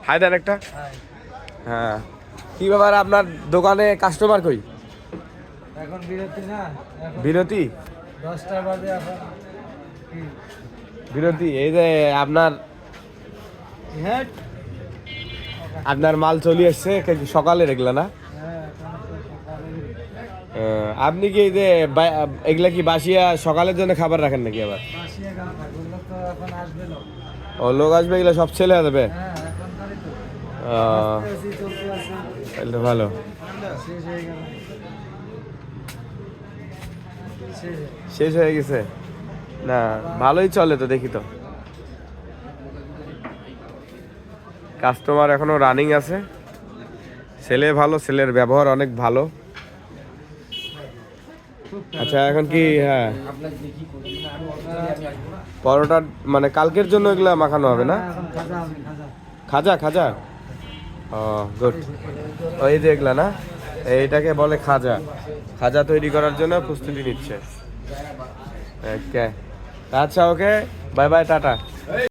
High দেন একটা। হ্যাঁ, কি ব্যাপার আপনার দোকানে কাস্টমার কই? এখন বিরতি না, বিরতি? 10টা বাজে এখন কি বিরতি? এই যে আপনার হ্যাঁ আপনার মাল চলে এসছে সকালে এগুলা না? আপনি কি এই যে এগুলা কি বাসিয়া সকালের জন্য খাবার রাখেন নাকি আবার? বাসিয়ে গান থাকলো তো এখন আসবে না। ও লোক আসবে, এগুলা সব ছেলে দেবে? হ্যাঁ এখন তাই তো আহ, চলতে আছে, তাহলে তো ভালো। শেষ হয়ে গেল, শেষ শেষ হয়ে গেছে না? ভালোই চলে তো, দেখি তো। কাস্টমার এখনো রানিং আছে। ছেলে ভালো, ছেলের ব্যবহার অনেক ভালো। আচ্ছা এখন কি, হ্যাঁ পরোটা মানে কালকের জন্য এগুলা মাখানো হবে না? এখন খাজা হবে, খাজা? খাজা, ও গুড। ওই যে এগুলা না, এইটাকে বলে খাজা। খাজা তৈরি করার জন্য প্রস্তুতি নিচ্ছে। ওকে, আচ্ছা ওকে, বাই বাই, টাটা।